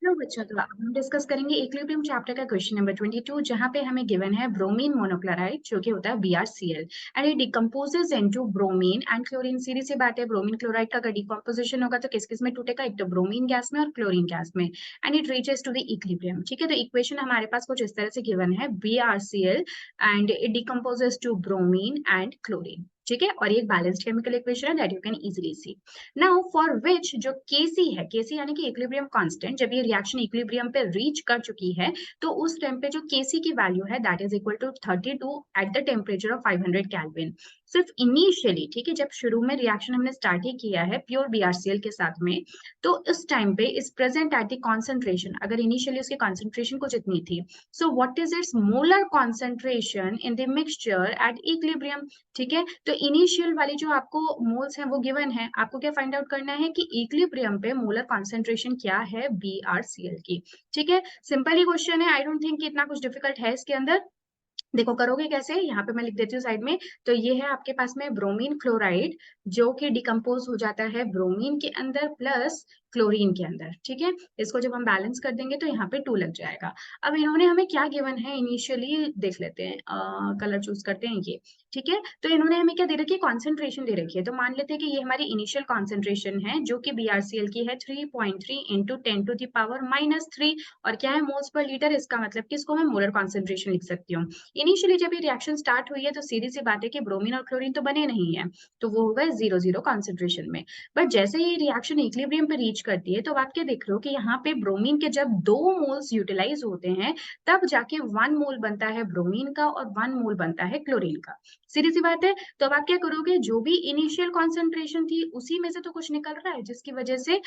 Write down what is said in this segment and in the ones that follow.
Hello बच्चों, तो अब हम डिस्कस करेंगे इक्विलिब्रियम चैप्टर का क्वेश्चन नंबर 22, जहां पे हमें गिवन है ब्रोमीन मोनोक्लोराइड जो कि होता है BrCl and it decomposes into bromine and chlorine. सीधी सी बात है, ब्रोमीन क्लोराइड का अगर डिकम्पोजिशन होगा तो किस किस में टूटेगा? एक तो ब्रोमीन गैस में और क्लोरीन गैस में, and it reaches to the equilibrium. ठीक है, तो इक्वेशन हमारे पास कुछ इस तरह से गिवन है, BrCl and it decomposes to bromine and chlorine. ठीक है, और ये एक बैलेंस्ड केमिकल इक्वेशन है that you can easily see. Now for which जो Kc है, Kc यानी कि इक्विलिब्रियम कांस्टेंट, जब ये रिएक्शन इक्विलिब्रियम पे रीच कर चुकी है तो उस टाइम पे जो Kc की वैल्यू है that is equal to 32 at the temperature of 500 kelvin. सिर्फ इनिशियली, ठीक है, जब शुरू में रिएक्शन हमने स्टार्ट ही किया है प्योर BrCl के साथ में, तो इस टाइम पे is present at the concentration, अगर इनिशियली उसकी कॉन्सेंट्रेशन कुछ इतनी थी, so what is it's molar concentration in the mixture at equilibrium. ठीक है, तो इनिशियल वाली जो आपको मोल्स है वो गिवन है, आपको क्या फाइंड आउट करना है कि इक्विलिब्रियम पे मोलर कॉन्सेंट्रेशन क्या है BrCl की। ठीक है, सिंपल ही क्वेश्चन है, आई डोंट थिंक इतना कुछ डिफिकल्ट है इसके अंदर। देखो करोगे कैसे, यहाँ पे मैं लिख देती हूँ साइड में। तो ये है आपके पास में ब्रोमीन क्लोराइड जो कि डिकम्पोज हो जाता है ब्रोमीन के अंदर प्लस क्लोरीन के अंदर। ठीक है, इसको जब हम बैलेंस कर देंगे तो यहाँ पे 2 लग जाएगा। अब इन्होंने हमें क्या गिवन है इनिशियली, देख लेते हैं, कलर चूज करते हैं ये। ठीक है, तो इन्होंने हमें क्या दे रखी है? कॉन्सेंट्रेशन दे रखी है। तो मान लेते हैं कि ये हमारी इनिशियल कॉन्सेंट्रेशन है जो कि BrCl की है 3.3 इंटू 10⁻³ और क्या है? Moles per litre. इसका मतलब कि इसको मैं मोलर कॉन्सेंट्रेशन लिख सकती हूँ। इनिशियली जब ये रिएक्शन स्टार्ट हुई है तो सीधी सी बात है कि ब्रोमीन और क्लोरीन तो बने नहीं है, तो वो होगा 0 कॉन्सेंट्रेशन में। बट जैसे ये रिएक्शन इक्विलिब्रियम पे रीच करती है तो आप क्या देख रहे हो कि यहाँ पे ब्रोमीन के जब 2 मोल्स यूटिलाइज होते हैं तब जाके 1 मोल बनता है ब्रोमीन का और 1 मोल बनता है क्लोरीन का। सीधी सी बात है। तो अब आप क्या करोगे, जो भी इनिशियल कॉन्सेंट्रेशन थी उसी में से तो कुछ निकल रहा है जिसकी वजह से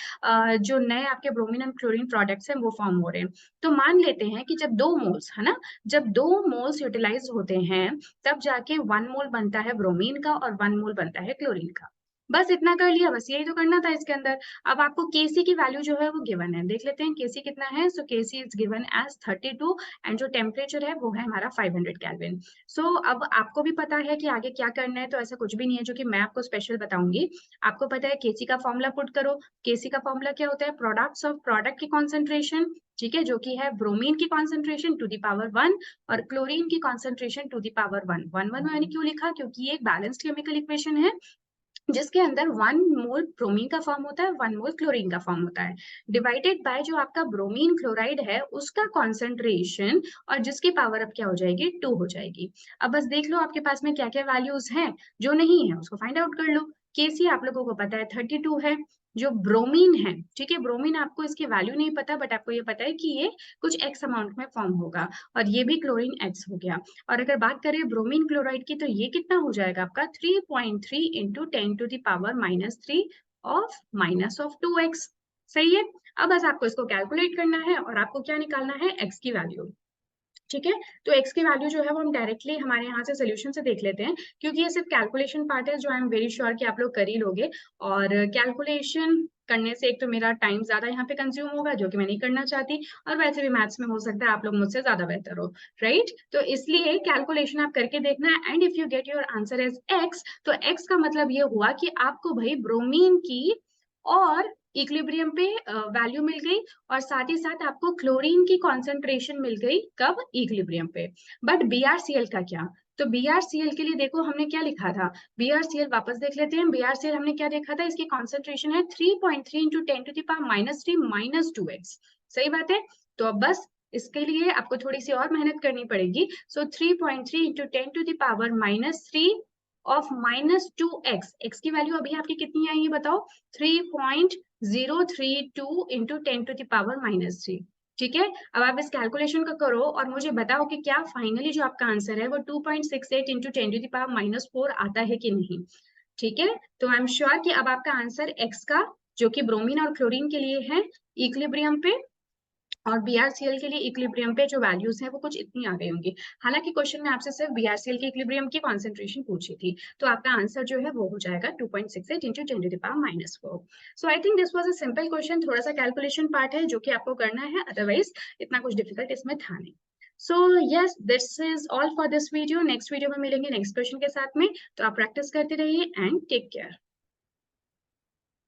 जो नए आपके ब्रोमीन और क्लोरीन प्रोडक्ट्स हैं वो फॉर्म हो रहे हैं। तो मान लेते हैं कि जब 2 मोल्स है ना, जब 2 मोल्स यूटिलाइज होते हैं तब जाके 1 मोल बनता है ब्रोमीन का और 1 मोल बनता है क्लोरीन का। बस इतना कर लिया, बस यही तो करना था इसके अंदर। अब आपको Kc की वैल्यू जो है वो गिवन है, देख लेते हैं Kc कितना है। So Kc is given as 32 and जो टेम्परेचर है वो है हमारा 500 केल्विन। सो अब आपको भी पता है कि आगे क्या करना है, तो ऐसा कुछ भी नहीं है जो कि मैं आपको स्पेशल बताऊंगी। आपको पता है Kc का फॉर्मूला पुट करो। Kc का फॉर्मूला क्या होता है? प्रोडक्ट्स ऑफ प्रोडक्ट की कॉन्सेंट्रेशन, ठीक है, जो कि है ब्रोमीन की कॉन्सेंट्रेशन टू द पावर 1 और क्लोरीन की कॉन्सेंट्रेशन टू द पावर 1। 1 मैंने क्यों लिखा? क्योंकि ये एक बैलेंस्ड केमिकल इक्वेशन है जिसके अंदर 1 मोल ब्रोमीन का फॉर्म होता है, 1 मोल क्लोरीन का फॉर्म होता है, डिवाइडेड बाय जो आपका ब्रोमीन क्लोराइड है उसका कॉन्सेंट्रेशन, और जिसकी पावर अब क्या हो जाएगी? 2 हो जाएगी। अब बस देख लो आपके पास में क्या क्या वैल्यूज हैं, जो नहीं है उसको फाइंड आउट कर लो। Kc आप लोगों को पता है 32 है। जो ब्रोमीन है, ठीक है, ब्रोमीन आपको इसकी वैल्यू नहीं पता बट आपको ये पता है कि ये कुछ एक्स अमाउंट में फॉर्म होगा, और ये भी क्लोरीन एक्स हो गया। और अगर बात करें ब्रोमीन क्लोराइड की तो ये कितना हो जाएगा आपका? 3.3 इंटू 10⁻³ ऑफ -2x। सही है। अब बस आपको इसको कैलकुलेट करना है और आपको क्या निकालना है? x की वैल्यू। ठीक है, तो x की वैल्यू जो है वो हम डायरेक्टली हमारे यहाँ से सोल्यूशन से देख लेते हैं, क्योंकि ये सिर्फ कैलकुलेशन पार्ट है जो आई एम वेरी श्योर कि आप लोग कर ही लोगे। और कैलकुलेशन करने से एक तो मेरा टाइम ज्यादा यहाँ पे कंज्यूम होगा जो कि मैं नहीं करना चाहती, और वैसे भी मैथ्स में हो सकता है आप लोग मुझसे ज्यादा बेहतर हो, राइट? तो इसलिए कैलकुलेशन आप करके देखना, and if you get your answer as x, तो x का मतलब ये हुआ कि आपको भाई ब्रोमीन की और इक्विलिब्रियम पे वैल्यू मिल गई, और साथ ही साथ आपको क्लोरीन की कॉन्सेंट्रेशन मिल गई, कब? इक्विलिब्रियम पे। बट BrCl का क्या? तो BrCl के लिए देखो हमने क्या लिखा था। BrCl वापस देख लेते हैं। BrCl हमने क्या देखा था? इसकी कॉन्सेंट्रेशन है 3.3 इंटू 10⁻³ -2x। सही बात है। तो अब बस इसके लिए आपको थोड़ी सी और मेहनत करनी पड़ेगी। सो 3.3 इंटू 10⁻³ ऑफ -2x। x की वैल्यू अभी आपकी कितनी आई ये बताओ? 3.032 इंटू 10⁻⁻3। ठीक है, अब आप इस कैलकुलेशन का करो और मुझे बताओ कि क्या फाइनली जो आपका आंसर है वो 2.68 इंटू 10⁻⁻4 आता है कि नहीं। ठीक है, तो आई एम श्योर कि अब आपका आंसर x का, जो कि ब्रोमीन और क्लोरीन के लिए है इक्विलिब्रियम पे, और BrCl के लिए इक्विलिब्रियम पे जो वैल्यूज हैं वो कुछ इतनी आ गई होंगी। हालांकि क्वेश्चन में आपसे सिर्फ BrCl के इक्विलिब्रियम की कॉन्सेंट्रेशन पूछी थी, तो आपका आंसर जो है वो हो जाएगा 2.68 into 10⁻⁴। So I think this was a simple question. थोड़ा सा कैलकुलेशन पार्ट है जो कि आपको करना है, अदरवाइज इतना कुछ डिफिकल्ट इसमें था नहीं। So yes, this is all for this video. Next video में मिलेंगे नेक्स्ट क्वेश्चन के साथ में, तो आप प्रैक्टिस करते रहिए एंड टेक केयर।